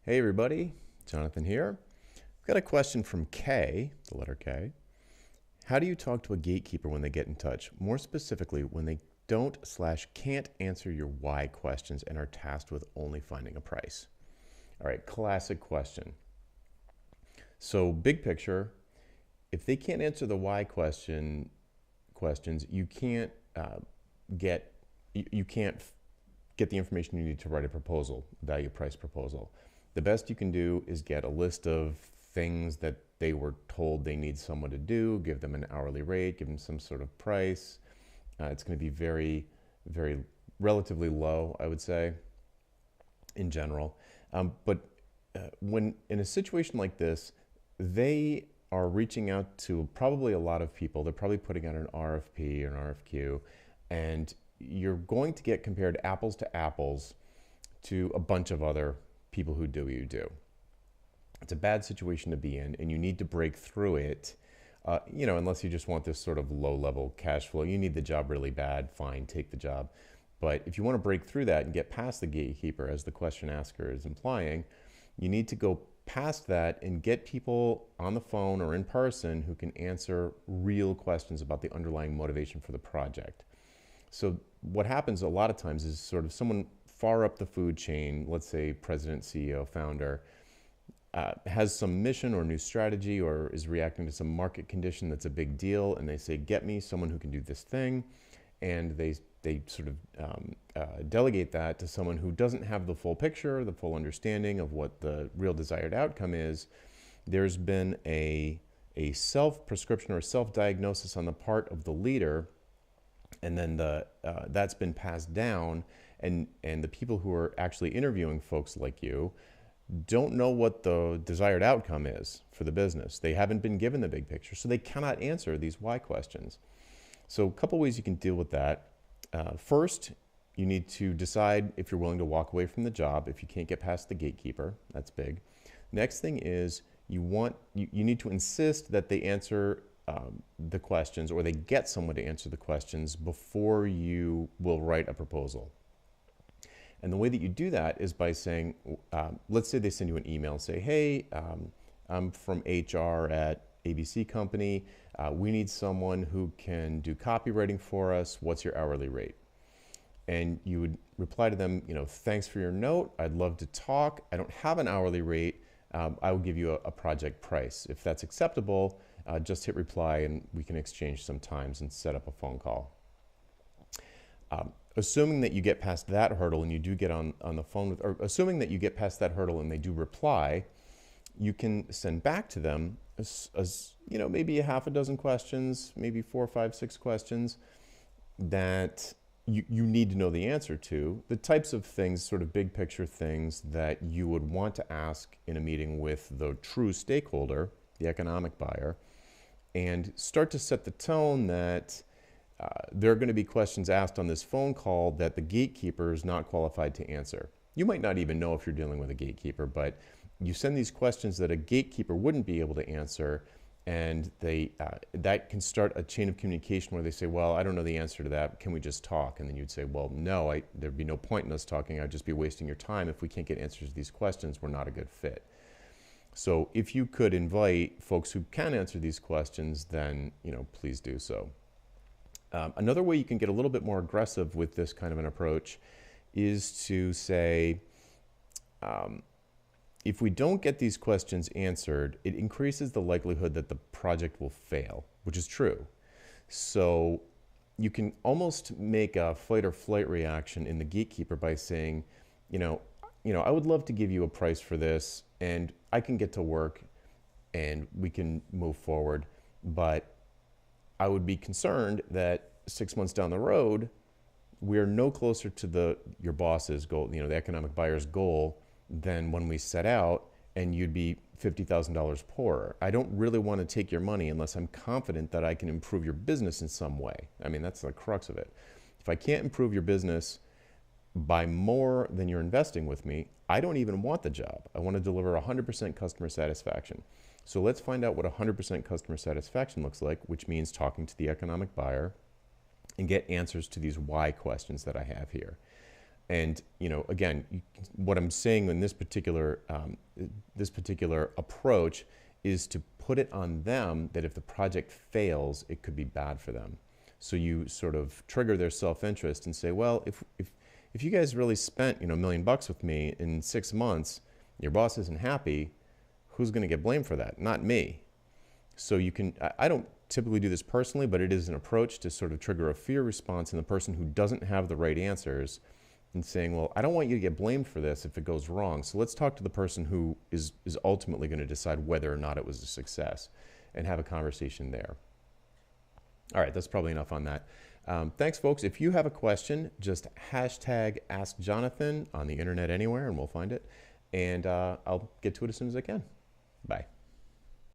Hey everybody, Jonathan here. I've got a question from K, the letter K. How do you talk to a gatekeeper when they get in touch? More specifically, when they don't/can't answer your why questions and are tasked with only finding a price. All right, classic question. So big picture, if they can't answer the why questions, you can't get you can't get the information you need to write a proposal, value price proposal. The best you can do is get a list of things that they were told they need someone to do, give them an hourly rate, give them some sort of price. It's going to be very relatively low, I would say, in general. But when in a situation like this, they are reaching out to probably a lot of people. They're probably putting out an RFP or an RFQ, and you're going to get compared apples to apples to a bunch of other people who do what you do. It's a bad situation to be in, and you need to break through it. Unless you just want this sort of low-level cash flow, you need the job really bad. Fine, take the job. But if you want to break through that and get past the gatekeeper, as the question asker is implying, you need to go past that and get people on the phone or in person who can answer real questions about the underlying motivation for the project. So what happens a lot of times is sort of someone far up the food chain, let's say president, CEO, founder, has some mission or new strategy or is reacting to some market condition that's a big deal, and they say, get me someone who can do this thing. And they sort of delegate that to someone who doesn't have the full picture, the full understanding of what the real desired outcome is. There's been a self-prescription or self-diagnosis on the part of the leader, and then that's been passed down, and the people who are actually interviewing folks like you don't know what the desired outcome is for the business. They haven't been given the big picture, so they cannot answer these why questions. So a couple ways you can deal with that. First, you need to decide if you're willing to walk away from the job if you can't get past the gatekeeper. That's big. Next thing is you need to insist that they answer the questions, or they get someone to answer the questions before you will write a proposal. And the way that you do that is by saying, let's say they send you an email and say, hey, I'm from HR at ABC company. We need someone who can do copywriting for us. What's your hourly rate? And you would reply to them, thanks for your note. I'd love to talk. I don't have an hourly rate. I will give you a project price. If that's acceptable, just hit reply and we can exchange some times and set up a phone call. Assuming that you get past that hurdle and you do get on the phone with, or assuming that you get past that hurdle and they do reply, you can send back to them maybe a half a dozen questions, maybe 4, 5, 6 questions that you need to know the answer to. The types of things, sort of big picture things that you would want to ask in a meeting with the true stakeholder, the economic buyer, and start to set the tone that there are going to be questions asked on this phone call that the gatekeeper is not qualified to answer. You might not even know if you're dealing with a gatekeeper, but you send these questions that a gatekeeper wouldn't be able to answer, and that can start a chain of communication where they say, well, I don't know the answer to that. Can we just talk? And then you'd say, well, no, there'd be no point in us talking. I'd just be wasting your time. If we can't get answers to these questions, we're not a good fit. So if you could invite folks who can answer these questions, then please do so. Another way you can get a little bit more aggressive with this kind of an approach is to say, if we don't get these questions answered, it increases the likelihood that the project will fail, which is true. So you can almost make a fight or flight reaction in the gatekeeper by saying, I would love to give you a price for this, and I can get to work and we can move forward, but I would be concerned that 6 months down the road, we're no closer to your boss's goal, the economic buyer's goal, than when we set out, and you'd be $50,000 poorer. I don't really want to take your money unless I'm confident that I can improve your business in some way. I mean, that's the crux of it. If I can't improve your business by more than you're investing with me, I don't even want the job. I want to deliver 100% customer satisfaction. So let's find out what 100% customer satisfaction looks like, which means talking to the economic buyer and get answers to these why questions that I have here. And again, what I'm saying in this particular approach is to put it on them that if the project fails, it could be bad for them. So you sort of trigger their self-interest and say, well, if you guys really spent $1 million with me in 6 months, your boss isn't happy, who's going to get blamed for that? Not me. So you can, I don't typically do this personally, but it is an approach to sort of trigger a fear response in the person who doesn't have the right answers and saying, well, I don't want you to get blamed for this if it goes wrong. So let's talk to the person who is ultimately going to decide whether or not it was a success and have a conversation there. All right, that's probably enough on that. Thanks, folks. If you have a question, just hashtag Ask Jonathan on the internet anywhere and we'll find it. And I'll get to it as soon as I can. Bye.